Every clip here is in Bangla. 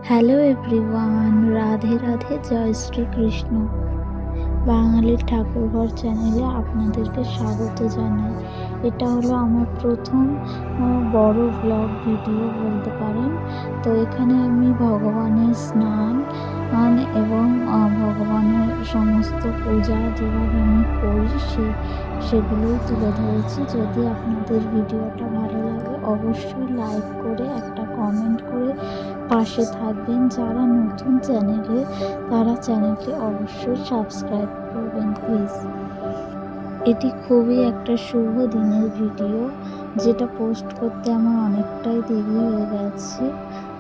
হ্যালো এভরিওয়ান, রাধে রাধে, জয় শ্রীকৃষ্ণ। বাঙালির ঠাকুরঘর চ্যানেলে আপনাদেরকে স্বাগত জানাই। এটা হলো আমার প্রথম বড় ব্লগ ভিডিও বলতে পারেন। তো এখানে আমি ভগবানের স্নান এবং ভগবানের সমস্ত পূজা যেভাবে আমি করি সেগুলোই তুলে ধরেছি। যদি আপনাদের ভিডিওটা ভালো লাগে অবশ্যই লাইক করে একটা কমেন্ট করে পাশে থাকবেন। যারা নতুন চ্যানেলে তারা চ্যানেলটি অবশ্যই সাবস্ক্রাইব করবেন প্লিজ। এটি খুবই একটা শুভ দিনের ভিডিও, যেটা পোস্ট করতে আমার অনেকটাই দেরি হয়ে গেছে।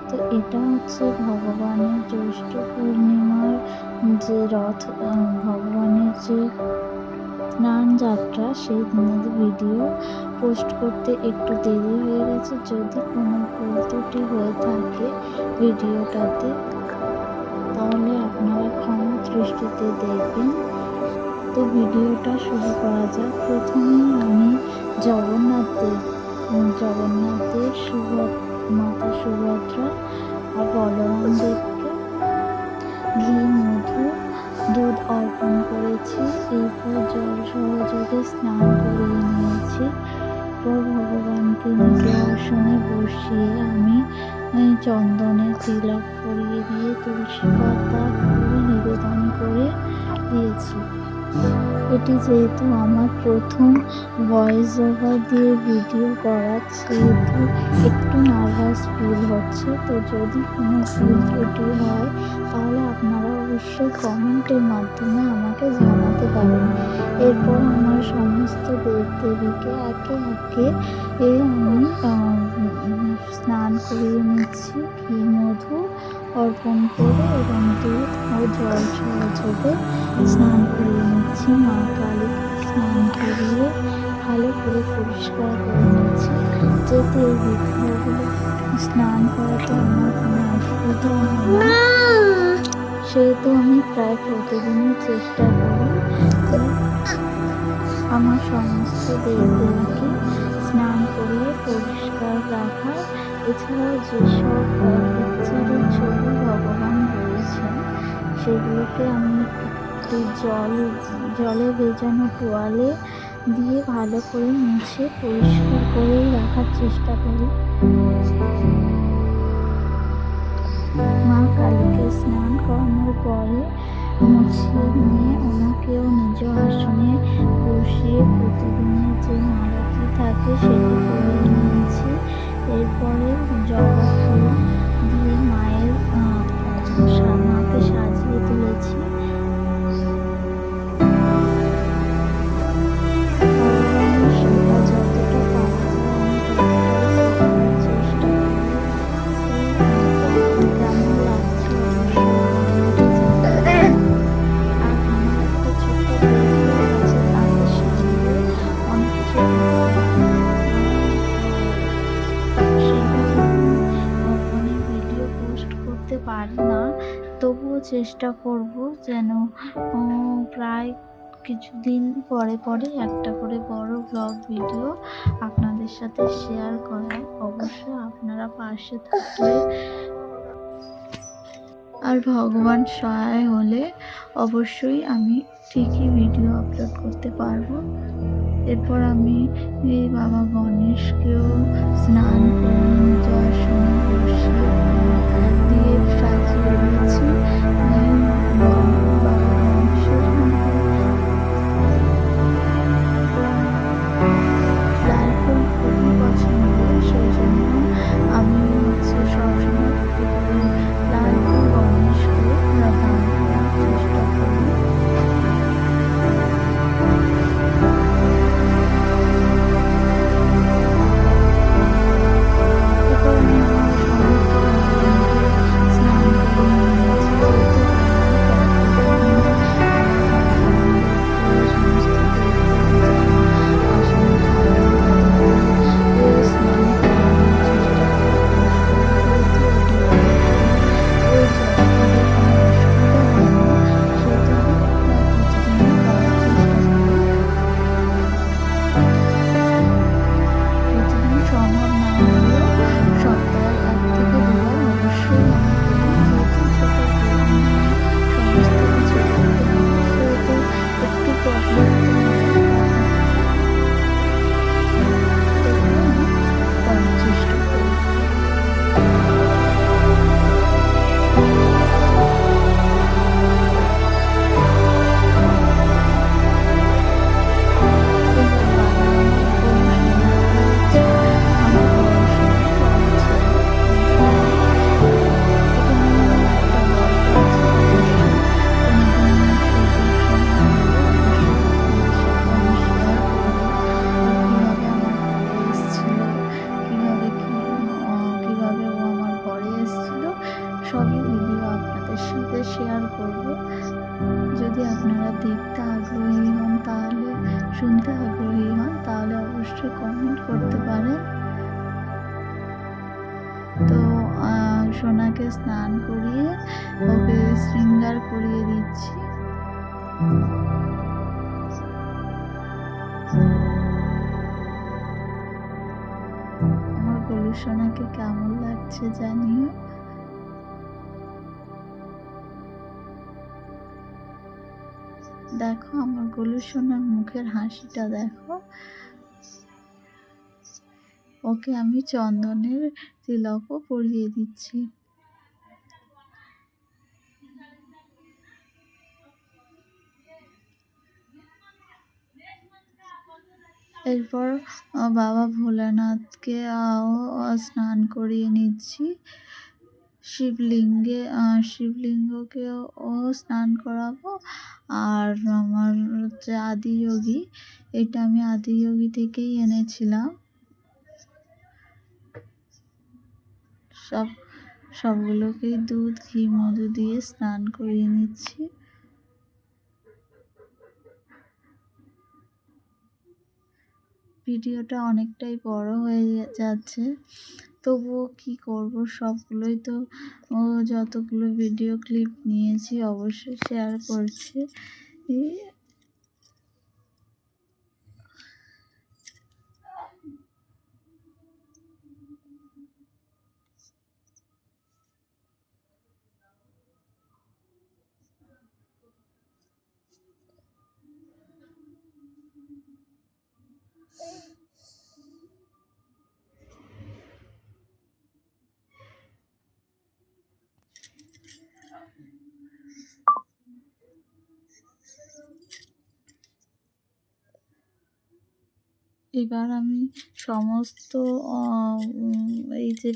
তো এটা হচ্ছে ভগবানের জ্যৈষ্ঠ পূর্ণিমার যে রথ, ভগবানের যে স্নান যাত্রা, সেই দিনের ভিডিও পোস্ট করতে একটু দেরি হয়ে গেছে। যদি কোনো ভুল ত্রুটি হয়ে থাকে ভিডিওটাতে তাহলে আপনারা ক্ষমা দৃষ্টিতে দেখবেন। তো ভিডিওটা শুরু করা যাক। প্রথমেই আমি জগন্নাথদেব মাতা সুভদ্রা আর বলরাম দেবকে ঘি, মধু, দুধ অর্পণ করেছি। এরপর জল সহযোগে স্নান করিয়ে নিয়েছি। এরপর ভগবানকে নিজের আসনে বসিয়ে আমি চন্দনের তিলক পরিয়ে দিয়ে তুলসী পাতা ফুল নিবেদন করে দিয়েছি। এটি যেহেতু আমার প্রথম ভয়েস ওভার দিয়ে ভিডিও করা, সেহেতু একটু নার্ভাস ফিল হচ্ছে। তো যদি কোনো ভুল ত্রুটি হয় তাহলে আপনারা অবশ্যই কমেন্টের মাধ্যমে আমাকে জানাতে পারেন। এরপর আমার সমস্ত দেবদেবীকে একে একে আমি স্নান করিয়ে নিচ্ছি ঘি, মধু অর্পণ করে এবং দুধ ও জল সহযোগে স্নান করিয়ে নিচ্ছি। মা কালীকে স্নান করিয়ে ভালো করে পরিষ্কার করে নিচ্ছি, যাতে এই বিগ্রহগুলো স্নান করাতে আমার কোনো অসুবিধা হয় না। সেহেতু আমি প্রায় প্রতিদিনই চেষ্টা করি আমার সমস্ত দেবদেবীকে স্নান করিয়ে পরিষ্কার রাখার। এছাড়াও যেসব পিকচারের ছবি ভগবান রয়েছেন সেগুলোকে আমি একটু জলে ভেজানো তোয়ালে দিয়ে ভালো করে মুছে পরিষ্কার করেই রাখার চেষ্টা করি। মা কালীকে স্নান করানোর পরে মুছিয়ে নিয়ে ওনাকেও নিজ আসনে বসিয়ে প্রতিদিনের যে মালতি থাকে সেটি পরিয়ে নিয়েছি। এরপরে জবা ফুল দিয়ে মাকে সাজিয়ে তুলেছি। সেটা যতটা পারা যায় আমি ততটাই করার চেষ্টা করি। কেমন লাগছে অবশ্যই। আর আমার একটা ছোট্ট ভিডিও আছে, তাদের সঙ্গে অনেক কিছু অনেক ভিডিও পোস্ট করতে পারি না, তবুও চেষ্টা করব যেন প্রায় কিছুদিন পরে পরে একটা করে বড় ব্লগ ভিডিও আপনাদের সাথে শেয়ার করার। অবশ্যই আপনারা পাশে থাকলে আর ভগবান সহায় হলে অবশ্যই আমি ঠিকই ভিডিও আপলোড করতে পারবো। এরপর আমি এই বাবা গণেশকেও স্নান করে নিজ আসনে বসিয়ে দিয়ে সাজিয়ে দিয়েছি। বাবা গণেশের লাল ফুল খুবই পছন্দ, সেই জন্য আমি সবসময় লাল ফুল গণেশকে দান করার চেষ্টা করি। এরপর আমি আমার সবই ভিডিও আপনাদের সাথে শেয়ার করব। যদি আপনারা দেখতে আগ্রহী হন, তাহলে শুনতে আগ্রহী হন, তাহলে অবশ্যই কমেন্ট করতে পারেন। তো সোনাকে স্নান করিয়ে ওকে শৃঙ্গার করিয়ে দিচ্ছি। আমার গোলু সোনাকে কেমন লাগছে জানিও। দেখো আমার গোলু সোনার মুখের হাসিটা দেখো। ওকে আমি চন্দনের তিলকও পরিয়ে দিচ্ছি। এরপর বাবা ভোলানাথকে স্নান করিয়ে নিচ্ছি। শিবলিঙ্গকেও স্নান করাবো। আর আমার হচ্ছে আদিযোগী, এটা আমি আদিযোগী থেকেই এনেছিলাম। সবগুলোকেই দুধ, ঘি, মধু দিয়ে স্নান করিয়ে নিচ্ছি। ভিডিওটা অনেকটাই বড় হয়ে যাচ্ছে, তবুও কি করব, সবগুলোই তো যতগুলো ভিডিও ক্লিপ নিয়েছি অবশ্যই শেয়ার করছি। এবার আমি সমস্ত এই যে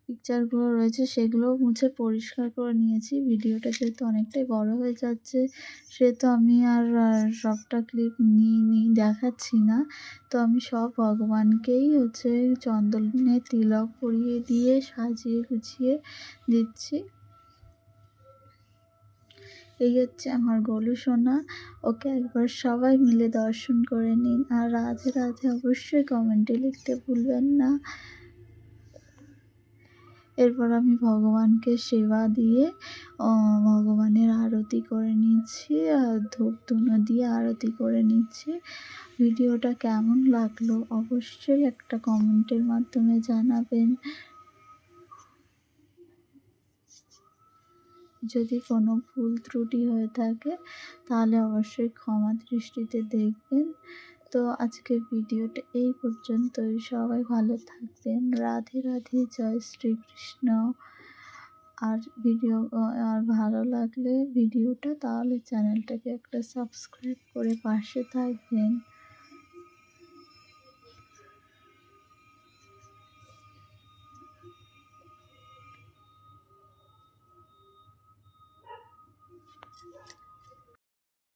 পিকচারগুলো রয়েছে সেগুলো মুছে পরিষ্কার করে নিয়েছি। ভিডিওটা যেহেতু অনেকটাই বড় হয়ে যাচ্ছে, সেহেতু আমি আর সবটা ক্লিপ নিইনি, দেখাচ্ছি না। তো আমি সব ভগবানকেই হচ্ছে চন্দনের তিলক পরিয়ে দিয়ে সাজিয়ে গুছিয়ে দিচ্ছি। এই হচ্ছে আমার গোলু সোনা। ওকে একবার সবাই মিলে দর্শন করে নিন। আর রাধে রাধে অবশ্যই কমেন্টে লিখতে ভুলবেন না। এরপর আমি ভগবানকে সেবা দিয়ে ভগবানের আরতি করে নিচ্ছি, আর ধূপ ধুনো দিয়ে আরতি করে নিচ্ছি। ভিডিওটা কেমন লাগলো অবশ্যই একটা কমেন্টের মাধ্যমে জানাবেন। যদি কোনো ভুল ত্রুটি হয়ে থাকে তাহলে অবশ্যই ক্ষমা দৃষ্টিতে দেখবেন। তো আজকের ভিডিওটা এই পর্যন্তই। সবাই ভালো থাকবেন। রাধে রাধে, জয় শ্রীকৃষ্ণ। আর ভালো লাগলে ভিডিওটা, তাহলে চ্যানেলটাকে একটা সাবস্ক্রাইব করে পাশে থাকবেন।